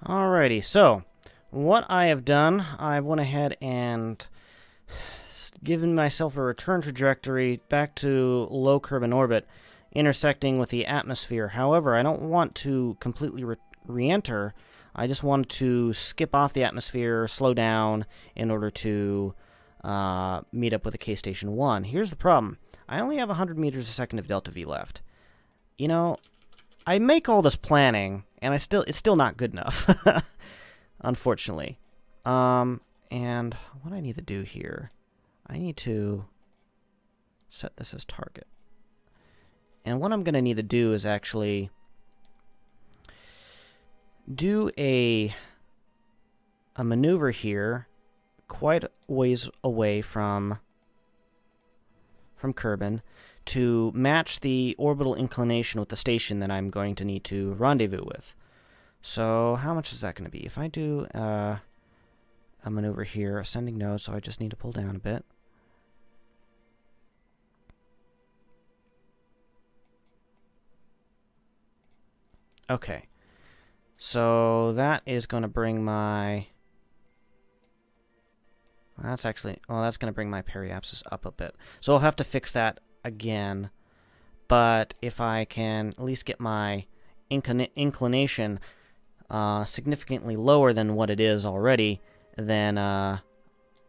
Alrighty, so what I have done, I've went ahead and given myself a return trajectory back to low Kerbin orbit, intersecting with the atmosphere. However, I don't want to completely re-enter. I just want to skip off the atmosphere, slow down, in order to meet up with the K Station 1. Here's the problem. I only have 100 meters a second of delta V left. You know, I make all this planning, and it's still not good enough, unfortunately. And what I need to do here, I need to set this as target. And what I'm going to need to do is actually do a maneuver here, quite a ways away from Kerbin, to match the orbital inclination with the station that I'm going to need to rendezvous with. So how much is that going to be? If I do a maneuver here, ascending node, so I just need to pull down a bit. Okay. So that is going to bring my... That's actually... Well, that's going to bring my periapsis up a bit. So I'll have to fix that again. But if I can at least get my inclination significantly lower than what it is already, then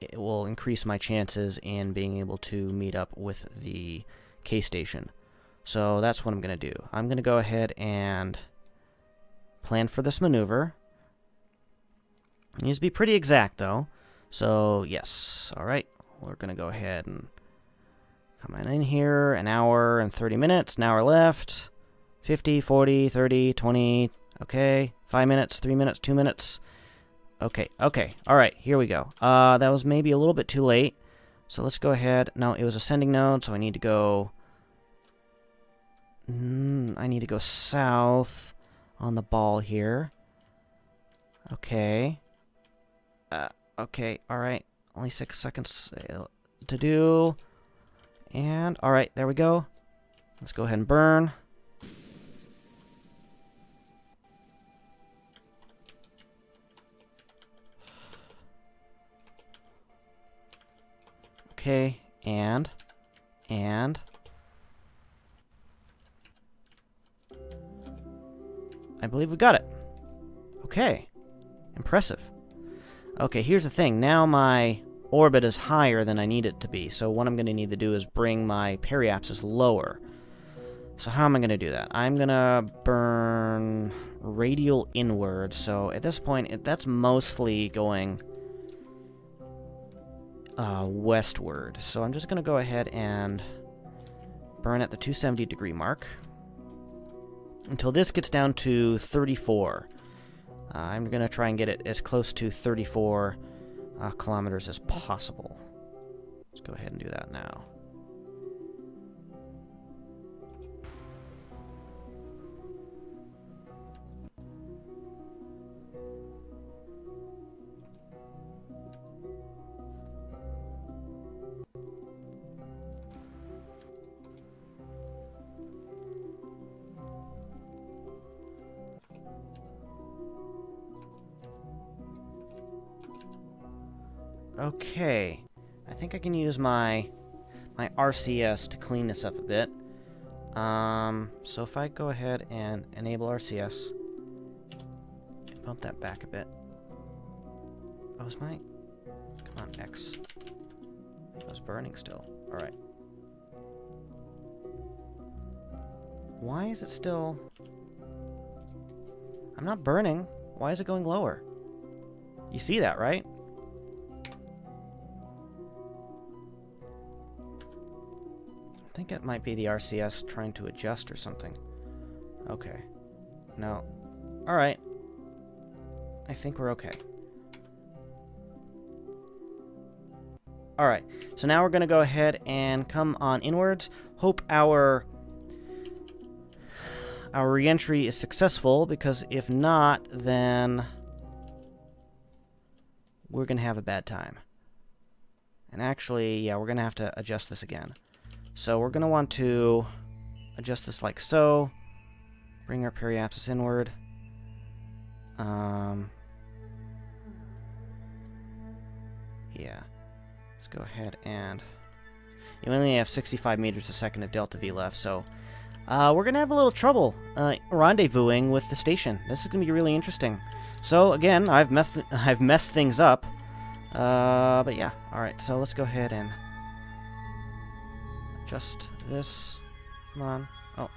it will increase my chances in being able to meet up with the K Station. So that's what I'm going to do. I'm going to go ahead and plan for this maneuver. It needs to be pretty exact, though. So, yes. Alright. We're going to go ahead and come on in here. An hour and 30 minutes. An hour left. 50, 40, 30, 20. Okay. 5 minutes, 3 minutes, 2 minutes. Okay. Okay. Alright. Here we go. That was maybe a little bit too late. So let's go ahead. No, it was ascending node, so I need to go... I need to go south on the ball here. Okay. Okay, alright. Only 6 seconds to do. And, alright, there we go. Let's go ahead and burn. Okay, and... I believe we got it. Okay. Impressive. Okay, here's the thing. Now my orbit is higher than I need it to be. So what I'm going to need to do is bring my periapsis lower. So how am I going to do that? I'm going to burn radial inward. So at this point, that's mostly going westward. So I'm just going to go ahead and burn at the 270 degree mark until this gets down to 34. I'm going to try and get it as close to 34 kilometers as possible. Let's go ahead and do that now. Okay, I think I can use my RCS to clean this up a bit. So if I go ahead and enable RCS, bump that back a bit. Oh, is my... Come on, X. I was burning still. Alright. Why is it still... I'm not burning. Why is it going lower? You see that, right? I think it might be the RCS trying to adjust or something. Okay. No. Alright. I think we're okay. Alright. So now we're going to go ahead and come on inwards. Hope our re-entry is successful, because if not, then we're going to have a bad time. And actually, yeah, we're going to have to adjust this again. So we're going to want to adjust this like so. Bring our periapsis inward. Yeah. Let's go ahead and... You only have 65 meters a second of delta V left, so... we're going to have a little trouble rendezvousing with the station. This is going to be really interesting. So, again, I've messed things up. But yeah. Alright, so let's go ahead and... adjust this. Come on. Oh.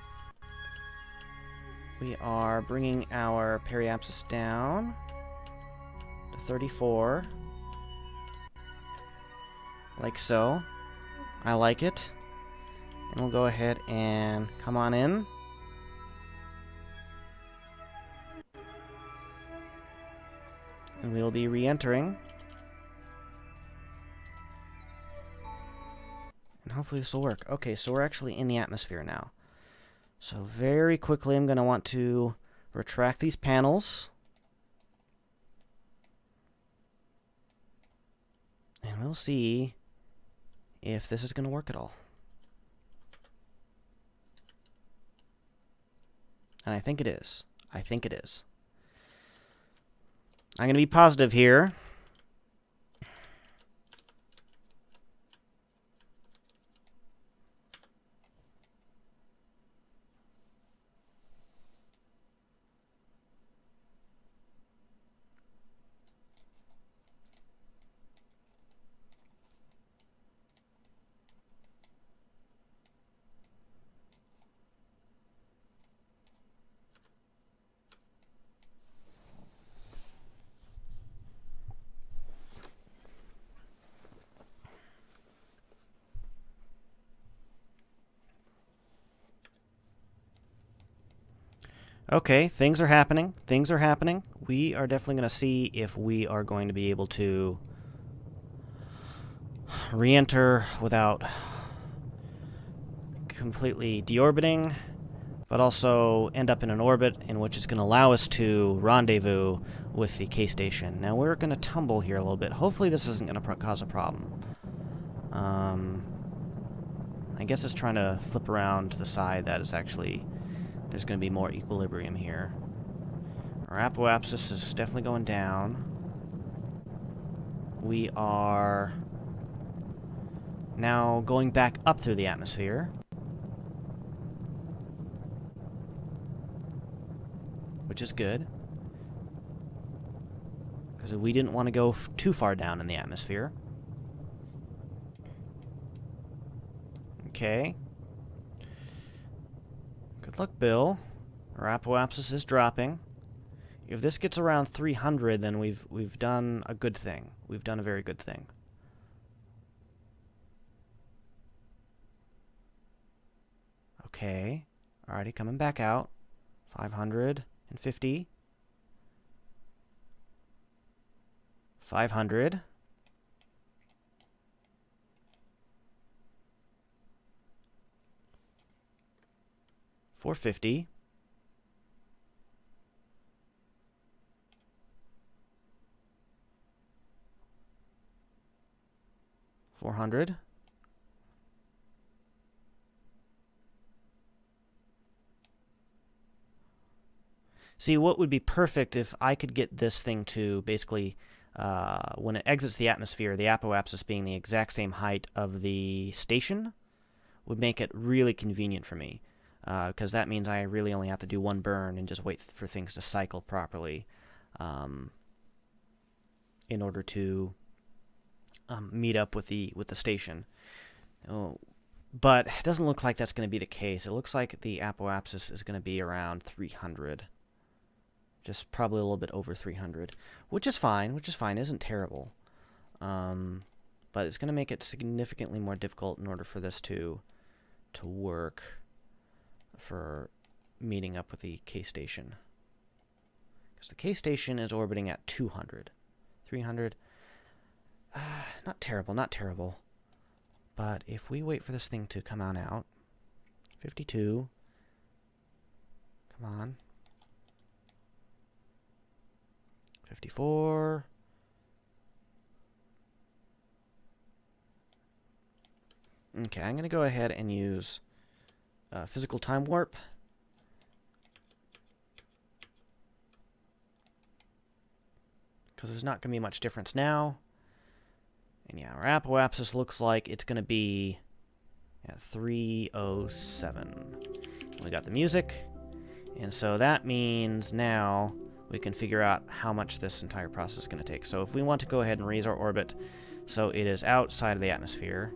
We are bringing our periapsis down to 34. Like so. I like it. And we'll go ahead and come on in. And we'll be re-entering. And hopefully this will work. Okay, so we're actually in the atmosphere now. So very quickly I'm going to want to retract these panels. And we'll see if this is going to work at all. And I think it is. I think it is. I'm going to be positive here. Okay, things are happening. Things are happening. We are definitely going to see if we are going to be able to re-enter without completely deorbiting, but also end up in an orbit in which it's going to allow us to rendezvous with the K station. Now we're going to tumble here a little bit. Hopefully this isn't going to cause a problem. I guess it's trying to flip around to the side that is actually... There's going to be more equilibrium here. Our apoapsis is definitely going down. We are now going back up through the atmosphere. Which is good. Because we didn't want to go too far down in the atmosphere. Okay. Good luck, Bill. Our apoapsis is dropping. If this gets around 300, then we've done a good thing. We've done a very good thing. Okay. Alrighty, coming back out. 550. 500. 450. 400. See, what would be perfect if I could get this thing to basically, when it exits the atmosphere, the apoapsis being the exact same height of the station, would make it really convenient for me. Because that means I really only have to do one burn and just wait for things to cycle properly in order to meet up with the station. Oh, but it doesn't look like that's going to be the case. It looks like the apoapsis is going to be around 300. Just probably a little bit over 300, which is fine, isn't terrible. But it's going to make it significantly more difficult in order for this to work for meeting up with the K station. Because the K station is orbiting at 200. 300. Not terrible, not terrible. But if we wait for this thing to come on out, 52. Come on. 54. Okay, I'm going to go ahead and use physical time warp. because there's not going to be much difference now. And yeah, our apoapsis looks like it's going to be at 307. We got the music, and so that means now we can figure out how much this entire process is going to take. So if we want to go ahead and raise our orbit so it is outside of the atmosphere,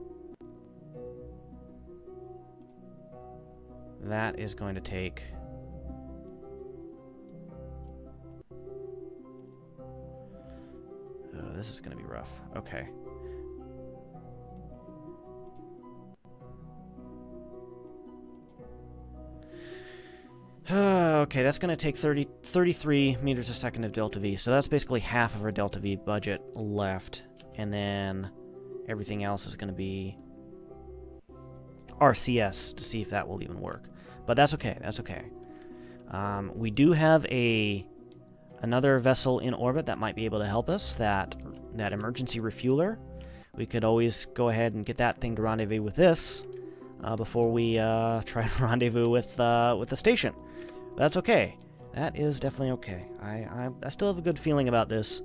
that is going to take... Oh, this is going to be rough. Okay. Okay, that's going to take 33 meters a second of delta V. So that's basically half of our delta V budget left. And then everything else is going to be RCS to see if that will even work. But that's okay. That's okay. We do have another vessel in orbit that might be able to help us, that emergency refueler. We could always go ahead and get that thing to rendezvous with this before we try to rendezvous with the station. That's okay. That is definitely okay. I still have a good feeling about this.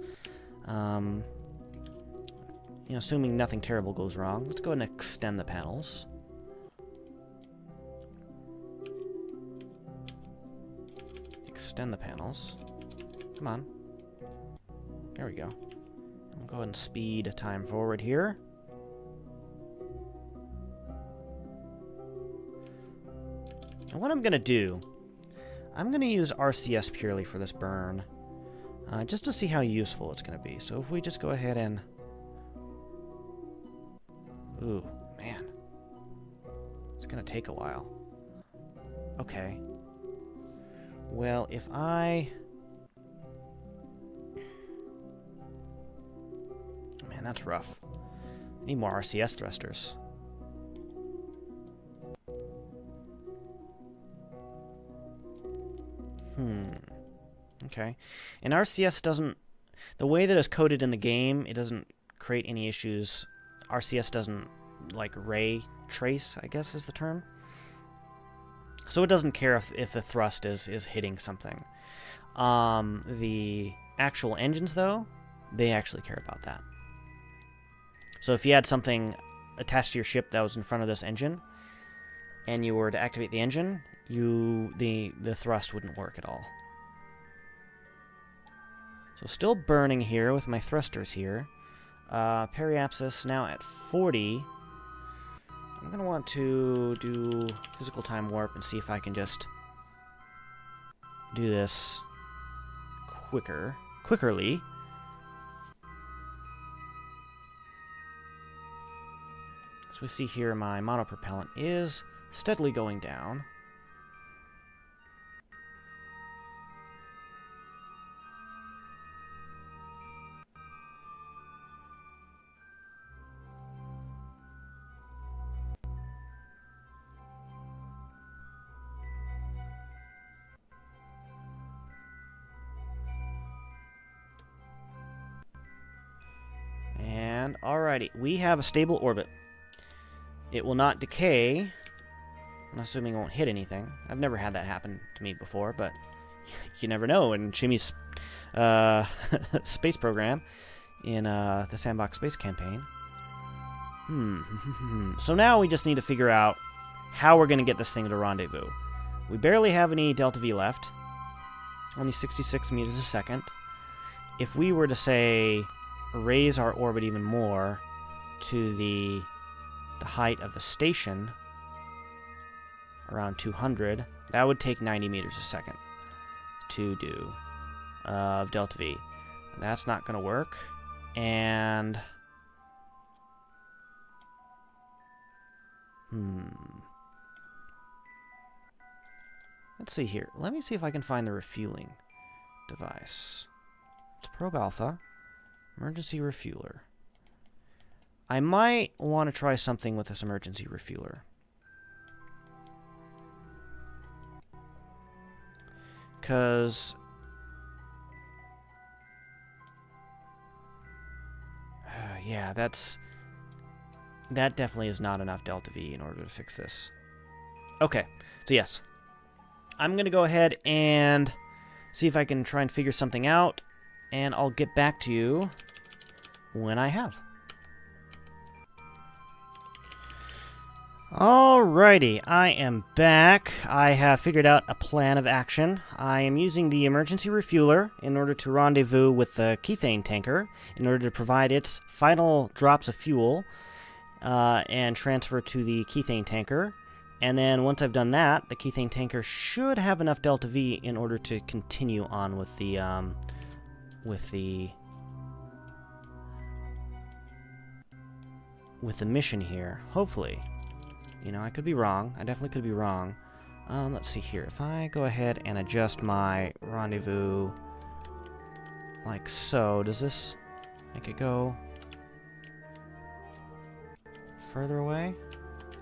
You know, assuming nothing terrible goes wrong. Let's go ahead and extend the panels. Extend the panels. Come on. There we go. I'll go ahead and speed time forward here. And what I'm going to do, I'm going to use RCS purely for this burn, just to see how useful it's going to be. So if we just go ahead and... Ooh, man. It's going to take a while. Okay. Well, if I... Man, that's rough. I need more RCS thrusters. Okay. And RCS doesn't... The way that it's coded in the game, it doesn't create any issues. RCS doesn't, like, ray trace, I guess is the term. So it doesn't care if the thrust is hitting something. The actual engines, though, they actually care about that. So if you had something attached to your ship that was in front of this engine, and you were to activate the engine, the thrust wouldn't work at all. So still burning here with my thrusters here. Periapsis now at 40. I'm going to want to do physical time warp and see if I can just do this quickerly. As we see here, my monopropellant is steadily going down. And alrighty, we have a stable orbit. It will not decay. I'm assuming it won't hit anything. I've never had that happen to me before, but you never know. In Chimmy's space program, in the Sandbox space campaign. So now we just need to figure out how we're going to get this thing to rendezvous. We barely have any delta V left. Only 66 meters a second. If we were to, say, raise our orbit even more to the height of the station, around 200, that would take 90 meters a second to do of delta V. And that's not going to work. And let's see here. Let me see if I can find the refueling device. It's probe alpha, emergency refueler. I might want to try something with this emergency refueler. Because yeah, that definitely is not enough delta V in order to fix this. Okay, so yes. I'm going to go ahead and see if I can try and figure something out. and I'll get back to you when I have. Alrighty, I am back. I have figured out a plan of action. I am using the emergency refueler in order to rendezvous with the Kethane tanker in order to provide its final drops of fuel and transfer to the Kethane tanker. And then once I've done that, the Kethane tanker should have enough Delta V in order to continue on with the mission here. Hopefully. You know, I could be wrong. I definitely could be wrong. Let's see here. If I go ahead and adjust my rendezvous like so, does this make it go further away?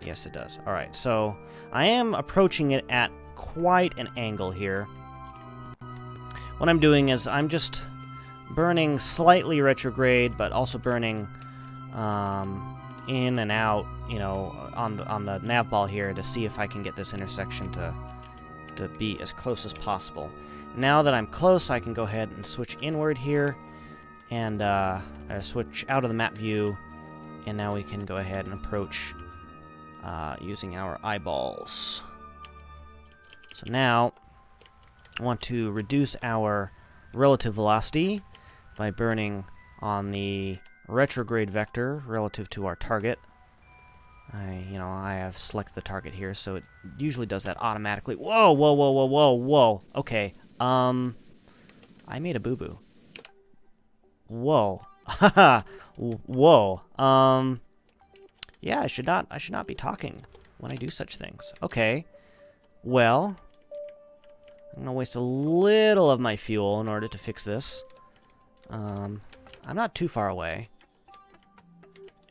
Yes, it does. Alright, so I am approaching it at quite an angle here. What I'm doing is I'm just burning slightly retrograde, but also burning in and out, you know, on the nav ball here to see if I can get this intersection to be as close as possible. Now that I'm close, I can go ahead and switch inward here and switch out of the map view, and now we can go ahead and approach using our eyeballs. So now I want to reduce our relative velocity by burning on the retrograde vector relative to our target. I have selected the target here, so it usually does that automatically. Whoa, whoa, whoa, whoa, whoa, whoa. Okay, I made a boo-boo. Whoa. Haha. Whoa. Yeah, I should not be talking when I do such things. Okay. Well, I'm gonna waste a little of my fuel in order to fix this. I'm not too far away.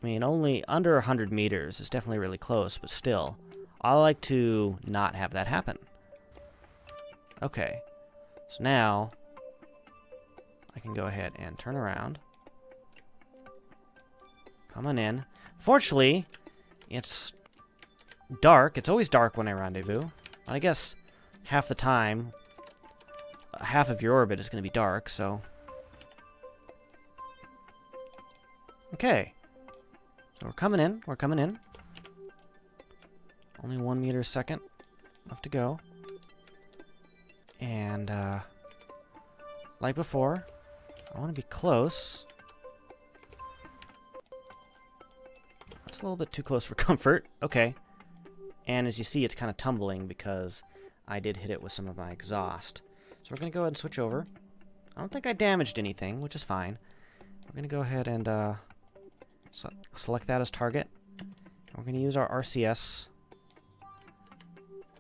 I mean, only under 100 meters is definitely really close, but still, I like to not have that happen. Okay, so now I can go ahead and turn around. Come on in. Fortunately, it's dark. It's always dark when I rendezvous. But I guess half the time, half of your orbit is going to be dark, so... Okay. So we're coming in. We're coming in. Only 1 meter a second left to go. And, like before, I want to be close. That's a little bit too close for comfort. Okay. And as you see, it's kind of tumbling because I did hit it with some of my exhaust. So we're going to go ahead and switch over. I don't think I damaged anything, which is fine. We're going to go ahead and select that as target. We're going to use our RCS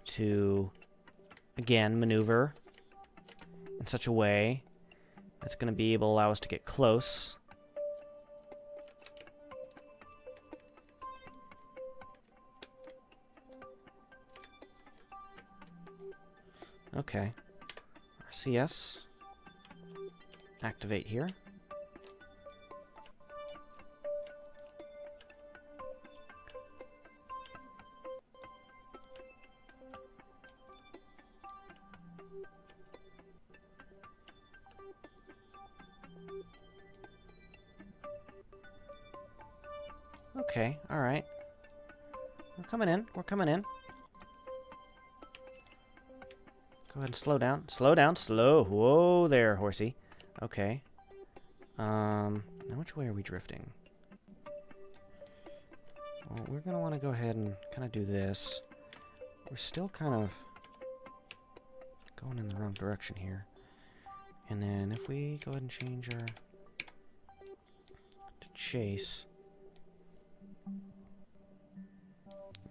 to, again, maneuver in such a way that's going to be able to allow us to get close. Okay. RCS. Activate here. Okay, alright. We're coming in. We're coming in. Go ahead and slow down. Slow down. Slow. Whoa there, horsey. Okay. Now which way are we drifting? Well, we're going to want to go ahead and kind of do this. We're still kind of going in the wrong direction here. And then if we go ahead and change our to chase.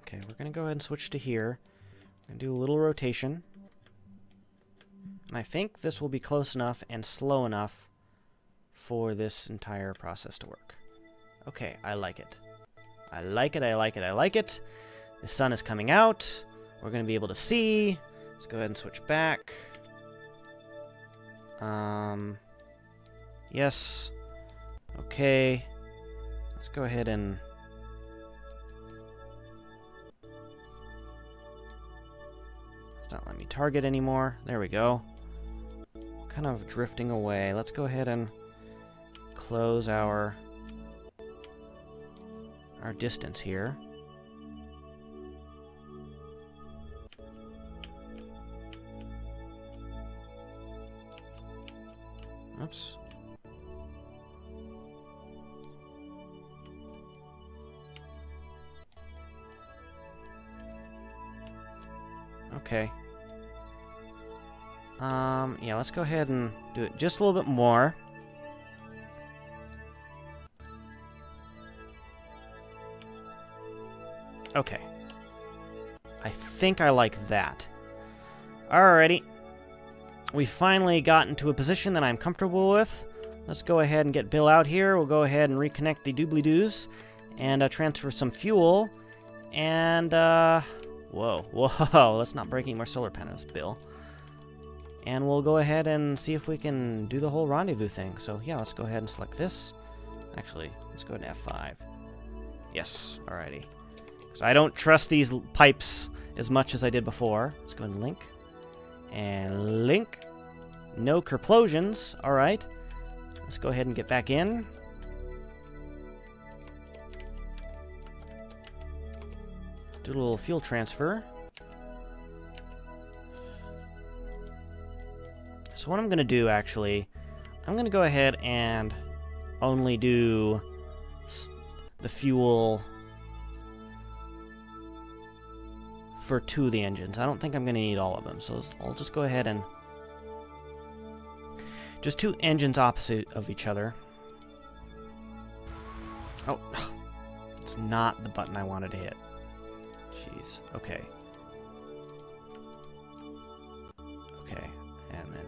Okay, we're going to go ahead and switch to here. We're going to do a little rotation. And I think this will be close enough and slow enough for this entire process to work. Okay, I like it. I like it, I like it, I like it. The sun is coming out. We're going to be able to see. Let's go ahead and switch back. Yes. Okay. Let's go ahead and... It's not letting me target anymore. There we go. kind of drifting away. Let's go ahead and close our distance here. Oops. Okay. Yeah, let's go ahead and do it just a little bit more. Okay. I think I like that. Alrighty. We finally got into a position that I'm comfortable with. Let's go ahead and get Bill out here. We'll go ahead and reconnect the doobly-doos and transfer some fuel. And, whoa, let's not break any more solar panels, Bill. And we'll go ahead and see if we can do the whole rendezvous thing. So, yeah, let's go ahead and select this. Actually, let's go to F5. Yes, alrighty. So I don't trust these pipes as much as I did before. Let's go ahead and link. And link. No kerplosions. Alright. Let's go ahead and get back in. Do a little fuel transfer. So what I'm going to do, actually, I'm going to go ahead and only do the fuel for 2 of the engines. I don't think I'm going to need all of them, so I'll just go ahead and just 2 engines opposite of each other. Oh, it's not the button I wanted to hit. Jeez. Okay. Okay, and then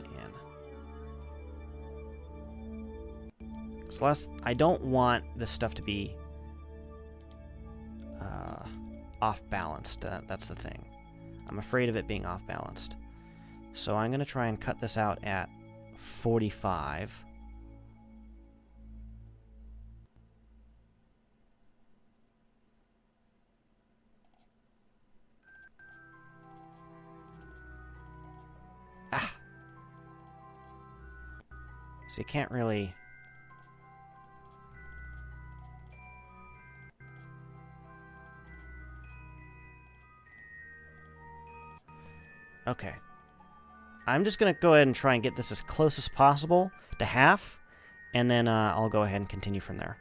in. So I don't want this stuff to be off-balanced. That's the thing. I'm afraid of it being off-balanced. So I'm going to try and cut this out at 45. Ah! So you can't really... Okay. I'm just going to go ahead and try and get this as close as possible to half, and then I'll go ahead and continue from there.